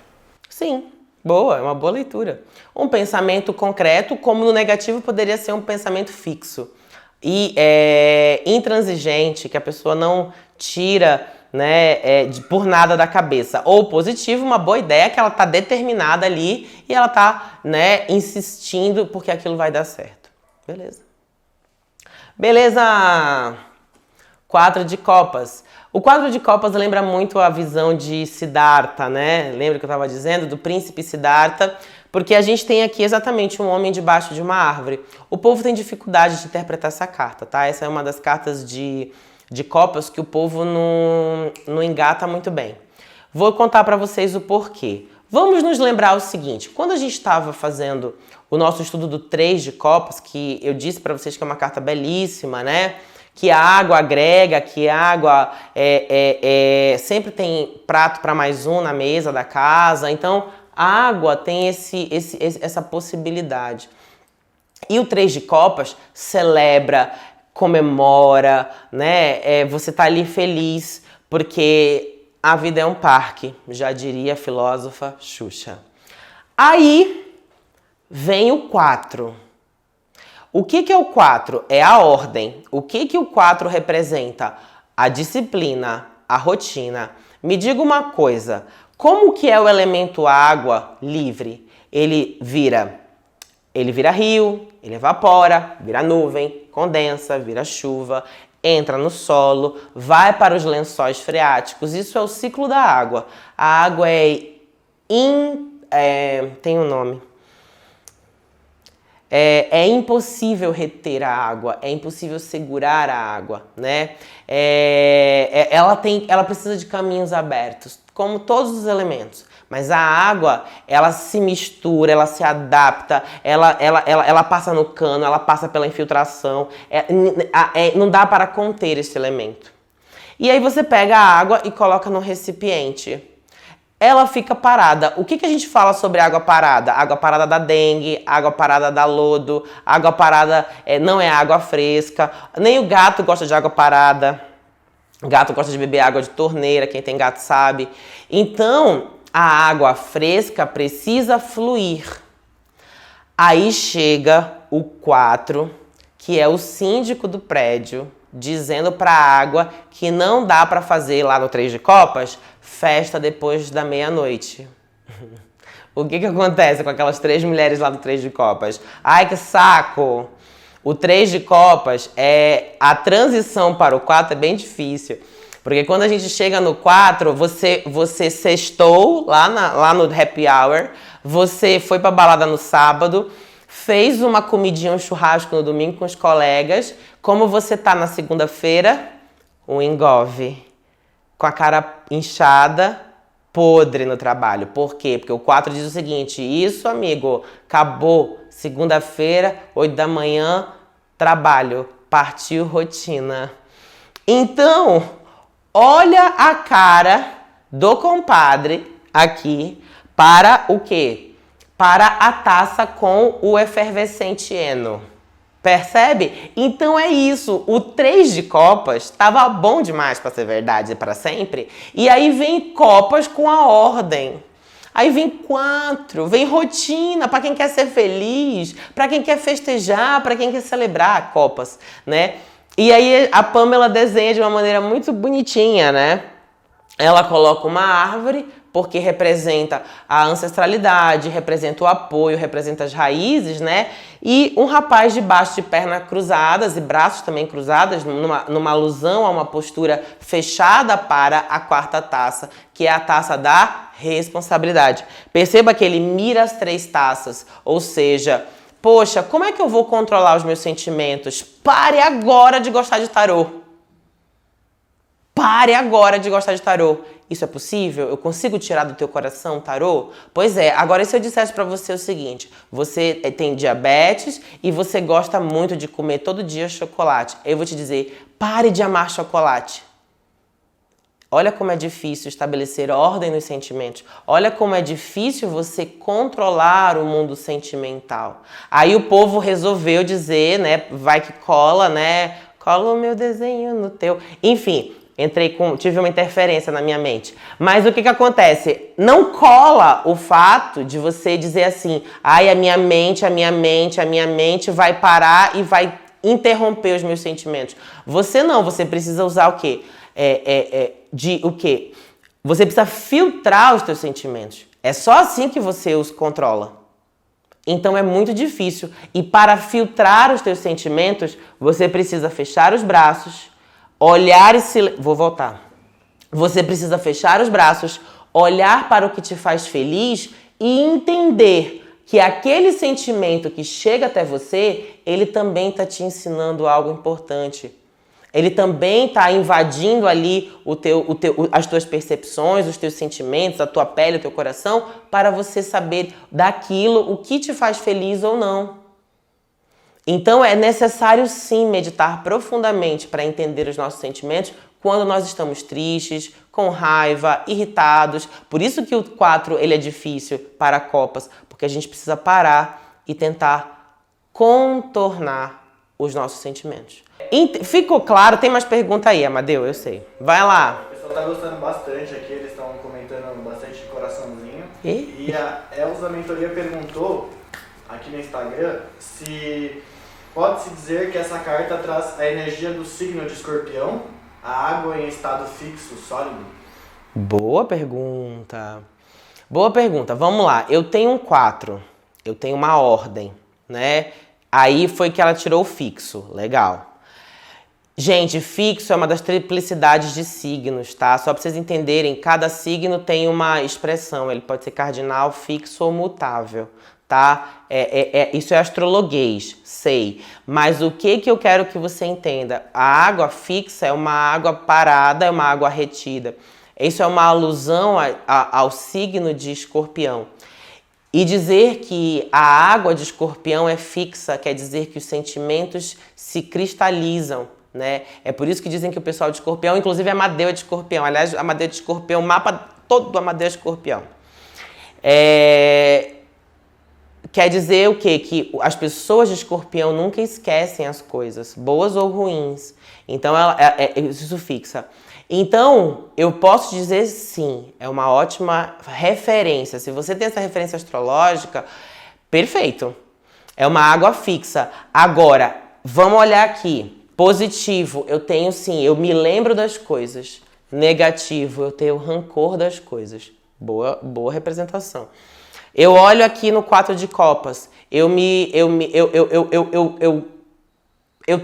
Sim. Boa, é uma boa leitura. Um pensamento concreto, como no negativo, poderia ser um pensamento fixo. E intransigente, que a pessoa não tira, né, por nada da cabeça. Ou positivo, uma boa ideia, que ela está determinada ali e ela está, né, insistindo porque aquilo vai dar certo. Beleza. Beleza! 4 de copas. O 4 de copas lembra muito a visão de Siddhartha, né? Lembra que eu estava dizendo? Do príncipe Siddhartha. Porque a gente tem aqui exatamente um homem debaixo de uma árvore. O povo tem dificuldade de interpretar essa carta, tá? Essa é uma das cartas de copas que o povo não engata muito bem. Vou contar para vocês o porquê. Vamos nos lembrar o seguinte. Quando a gente estava fazendo o nosso estudo do 3 de copas, que eu disse para vocês que é uma carta belíssima, né? Que a água agrega, que a água sempre tem prato para mais um na mesa da casa. Então, a água tem essa possibilidade. E o 3 de copas celebra, comemora, né? Você tá ali feliz, porque a vida é um parque, já diria a filósofa Xuxa. Aí vem o 4. O que é o 4? É a ordem. O que o 4 representa? A disciplina, a rotina. Me diga uma coisa, como que é o elemento água livre? Ele vira rio, ele evapora, vira nuvem, condensa, vira chuva, entra no solo, vai para os lençóis freáticos. Isso é o ciclo da água. A água tem um nome. É impossível reter a água, é impossível segurar a água, né? Ela precisa de caminhos abertos, como todos os elementos. Mas a água, ela se mistura, ela se adapta, ela passa no cano, ela passa pela infiltração. Não dá para conter esse elemento. E aí você pega a água e coloca no recipiente. Ela fica parada. O que a gente fala sobre água parada? Água parada da dengue, água parada da lodo, água parada não é água fresca. Nem o gato gosta de água parada. O gato gosta de beber água de torneira, quem tem gato sabe. Então, a água fresca precisa fluir. Aí chega o 4, que é o síndico do prédio, dizendo para a água que não dá para fazer lá no 3 de copas festa depois da meia-noite. O que acontece com aquelas 3 mulheres lá do 3 de copas? Ai, que saco! O 3 de copas, a transição para o 4 é bem difícil. Porque quando a gente chega no 4, você sextou lá no happy hour, você foi pra balada no sábado, fez uma comidinha, um churrasco no domingo com os colegas. Como você tá na segunda-feira? Um engove. Com a cara inchada, podre no trabalho. Por quê? Porque o 4 diz o seguinte: isso, amigo, acabou. Segunda-feira, 8 da manhã, trabalho. Partiu rotina. Então, olha a cara do compadre aqui para o quê? Para a taça com o efervescente Eno. Percebe? Então é isso. O 3 de copas estava bom demais para ser verdade para sempre. E aí vem copas com a ordem. Aí vem 4, vem rotina para quem quer ser feliz, para quem quer festejar, para quem quer celebrar copas, né? E aí a Pamela desenha de uma maneira muito bonitinha, né? Ela coloca uma árvore, porque representa a ancestralidade, representa o apoio, representa as raízes, né? E um rapaz debaixo de pernas cruzadas e braços também cruzados, numa alusão a uma postura fechada para a 4ª taça, que é a taça da responsabilidade. Perceba que ele mira as 3 taças, ou seja, poxa, como é que eu vou controlar os meus sentimentos? Pare agora de gostar de tarô. Pare agora de gostar de tarô. Isso é possível? Eu consigo tirar do teu coração o tarô? Pois é, agora e se eu dissesse pra você o seguinte, você tem diabetes e você gosta muito de comer todo dia chocolate. Eu vou te dizer, pare de amar chocolate. Olha como é difícil estabelecer ordem nos sentimentos. Olha como é difícil você controlar o mundo sentimental. Aí o povo resolveu dizer, né, vai que cola, né, cola o meu desenho no teu. Enfim, tive uma interferência na minha mente. Mas o que acontece? Não cola o fato de você dizer assim, ai, a minha mente vai parar e vai interromper os meus sentimentos. Você não, você precisa usar o quê? O quê? Você precisa filtrar os teus sentimentos. É só assim que você os controla. Então é muito difícil. E para filtrar os teus sentimentos, você precisa fechar os braços, olhar e Vou voltar. Você precisa fechar os braços, olhar para o que te faz feliz e entender que aquele sentimento que chega até você, ele também está te ensinando algo importante. Ele também está invadindo ali as tuas percepções, os teus sentimentos, a tua pele, o teu coração, para você saber daquilo o que te faz feliz ou não. Então é necessário sim meditar profundamente para entender os nossos sentimentos quando nós estamos tristes, com raiva, irritados. Por isso que o 4 ele é difícil para copas, porque a gente precisa parar e tentar contornar os nossos sentimentos. Ficou claro? Tem mais pergunta aí, Amadeu, eu sei. Vai lá. O pessoal tá gostando bastante aqui, eles estão comentando bastante de coraçãozinho. E a Elza Mentoria perguntou aqui no Instagram se pode-se dizer que essa carta traz a energia do signo de Escorpião, a água em estado fixo, sólido? Boa pergunta. Boa pergunta. Vamos lá. Eu tenho um 4. Eu tenho uma ordem, né? Aí foi que ela tirou o fixo. Legal. Gente, fixo é uma das triplicidades de signos, tá? Só pra vocês entenderem, cada signo tem uma expressão. Ele pode ser cardinal, fixo ou mutável, tá? Isso é astrologuês, sei. Mas o que eu quero que você entenda? A água fixa é uma água parada, é uma água retida. Isso é uma alusão ao signo de Escorpião. E dizer que a água de Escorpião é fixa quer dizer que os sentimentos se cristalizam, né? É por isso que dizem que o pessoal de Escorpião, inclusive Amadeu é de Escorpião. Aliás, Amadeu é de Escorpião, o mapa todo do Amadeu é de Escorpião. Quer dizer o quê? Que as pessoas de Escorpião nunca esquecem as coisas, boas ou ruins. Então, isso fixa. Então, eu posso dizer sim, é uma ótima referência. Se você tem essa referência astrológica, perfeito. É uma água fixa. Agora, vamos olhar aqui. Positivo, eu tenho sim, eu me lembro das coisas. Negativo, eu tenho rancor das coisas. Boa representação. Eu olho aqui no 4 de copas. Eu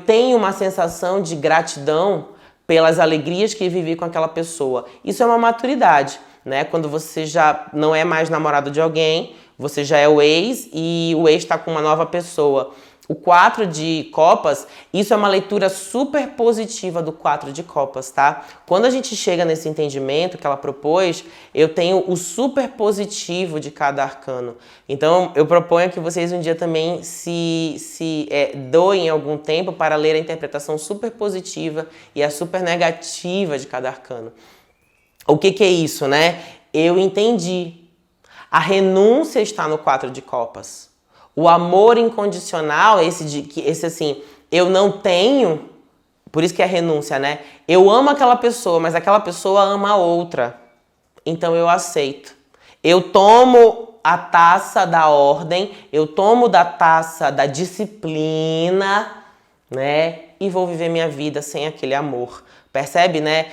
tenho uma sensação de gratidão pelas alegrias que vivi com aquela pessoa. Isso é uma maturidade, né? Quando você já não é mais namorado de alguém, você já é o ex e o ex está com uma nova pessoa. O 4 de copas, isso é uma leitura super positiva do 4 de copas, tá? Quando a gente chega nesse entendimento que ela propôs, eu tenho o super positivo de cada arcano. Então, eu proponho que vocês um dia também se doem algum tempo para ler a interpretação super positiva e a super negativa de cada arcano. O que é isso, né? Eu entendi. A renúncia está no 4 de copas. O amor incondicional, esse assim, eu não tenho, por isso que é renúncia, né? Eu amo aquela pessoa, mas aquela pessoa ama a outra. Então eu aceito. Eu tomo a taça da ordem, eu tomo da taça da disciplina, né? E vou viver minha vida sem aquele amor. Percebe, né?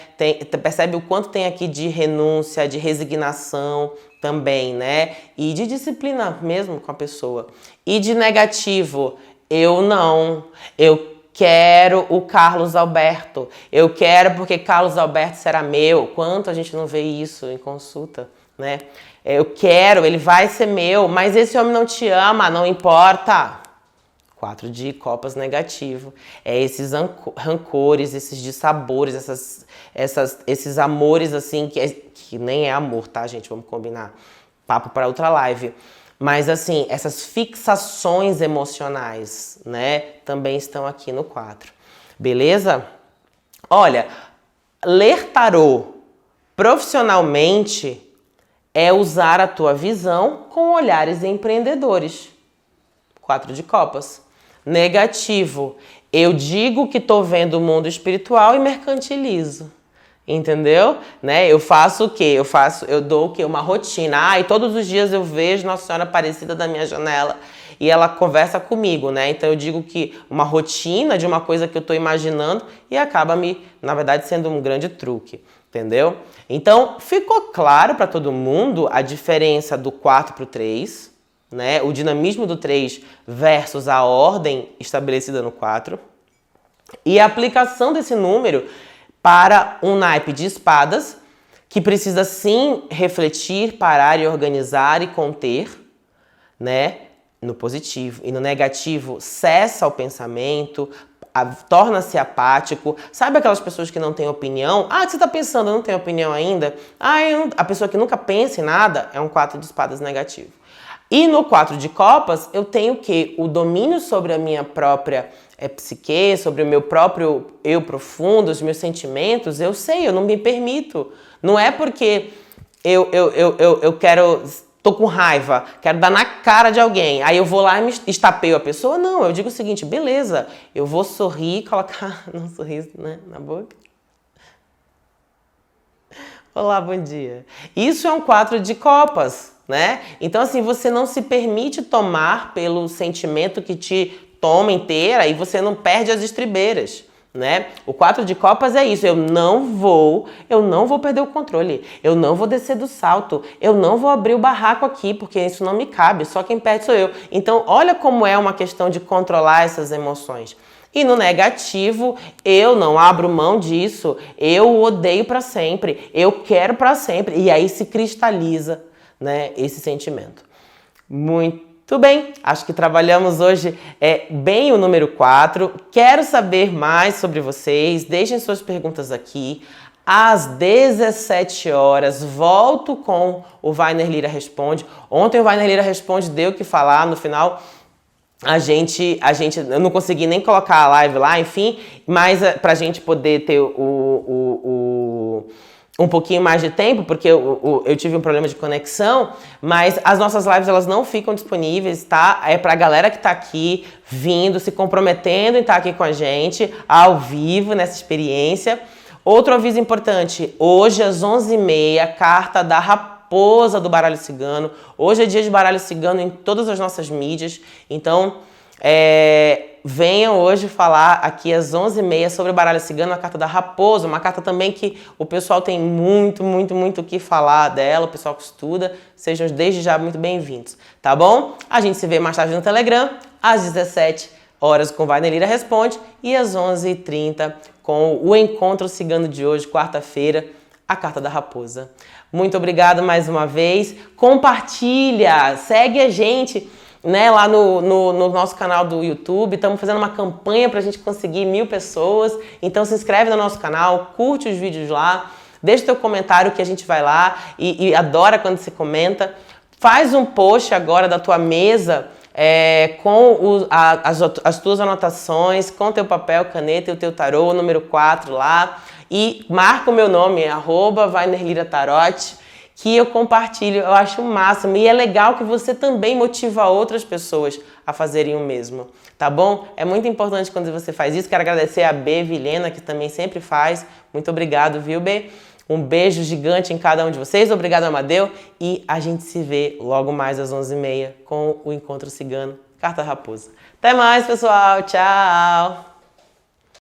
Percebe o quanto tem aqui de renúncia, de resignação também, né? E de disciplina mesmo com a pessoa. E de negativo, eu não. Eu quero o Carlos Alberto. Eu quero porque Carlos Alberto será meu. Quanto a gente não vê isso em consulta, né? Eu quero, ele vai ser meu, mas esse homem não te ama, não importa. 4 de copas negativo. É esses rancores, esses dissabores, esses amores assim, que nem é amor, tá, gente? Vamos combinar. Papo para outra live. Mas assim, essas fixações emocionais, né, também estão aqui no 4. Beleza? Olha, ler tarô profissionalmente é usar a tua visão com olhares empreendedores. 4 de copas. Negativo. Eu digo que tô vendo o mundo espiritual e mercantilizo. Entendeu? Né? Eu faço o quê? Eu dou o quê? Uma rotina. E todos os dias eu vejo Nossa Senhora Aparecida da minha janela e ela conversa comigo, né? Então eu digo que uma rotina de uma coisa que eu tô imaginando e acaba na verdade, sendo um grande truque. Entendeu? Então, ficou claro para todo mundo a diferença do 4 pro 3, né? O dinamismo do 3 versus a ordem estabelecida no 4. E a aplicação desse número para um naipe de espadas, que precisa sim refletir, parar e organizar e conter, né? No positivo. E no negativo, cessa o pensamento, torna-se apático. Sabe aquelas pessoas que não têm opinião? Ah, você tá pensando, eu não tenho opinião ainda? A pessoa que nunca pensa em nada é um 4 de espadas negativo. E no 4 de copas, eu tenho o quê? O domínio sobre a minha própria psique, sobre o meu próprio eu profundo, os meus sentimentos. Eu sei, eu não me permito. Não é porque eu quero... Tô com raiva, quero dar na cara de alguém. Aí eu vou lá e me estapeio a pessoa. Não, eu digo o seguinte, beleza, eu vou sorrir e colocar um sorriso, né, na boca. Olá, bom dia. Isso é um 4 de copas, né? Então, assim, você não se permite tomar pelo sentimento que te toma inteira e você não perde as estribeiras, né? O 4 de copas é isso, eu não vou perder o controle, eu não vou descer do salto, eu não vou abrir o barraco aqui, porque isso não me cabe, só quem perde sou eu. Então, olha como é uma questão de controlar essas emoções. E no negativo, eu não abro mão disso, eu odeio para sempre, eu quero para sempre, e aí se cristaliza, né, esse sentimento. Muito bem, acho que trabalhamos hoje bem o número 4. Quero saber mais sobre vocês, deixem suas perguntas aqui. Às 17 horas, volto com o Vainer Lira Responde. Ontem o Vainer Lira Responde deu o que falar, no final eu não consegui nem colocar a live lá, enfim, mas pra gente poder ter um pouquinho mais de tempo, porque eu tive um problema de conexão, mas as nossas lives elas não ficam disponíveis, tá? É pra galera que tá aqui, vindo, se comprometendo em estar aqui com a gente, ao vivo, nessa experiência. Outro aviso importante, hoje às 11h30, carta da Raposa do Baralho Cigano. Hoje é dia de Baralho Cigano em todas as nossas mídias, então venham hoje falar aqui às 11h30 sobre o Baralho Cigano, a carta da Raposa, uma carta também que o pessoal tem muito o que falar dela, o pessoal que estuda, sejam desde já muito bem-vindos, tá bom? A gente se vê mais tarde no Telegram, às 17 horas com o Vainer Lira Responde e às 11h30 com o Encontro Cigano de hoje, quarta-feira, a carta da Raposa. Muito obrigada mais uma vez, compartilha, segue a gente, né, lá no nosso canal do YouTube, estamos fazendo uma campanha para a gente conseguir 1000 pessoas, então se inscreve no nosso canal, curte os vídeos lá, deixa teu comentário que a gente vai lá e adora quando você comenta, faz um post agora da tua mesa com as tuas anotações, com teu papel, caneta e o teu tarô, o número 4 lá, e marca o meu nome, @VainerLiraTarot, que eu compartilho, eu acho o máximo. E é legal que você também motiva outras pessoas a fazerem o mesmo, tá bom? É muito importante quando você faz isso. Quero agradecer a B Vilhena, que também sempre faz. Muito obrigado, viu, B? Um beijo gigante em cada um de vocês. Obrigado, Amadeu. E a gente se vê logo mais às 11h30 com o Encontro Cigano Carta Raposa. Até mais, pessoal. Tchau!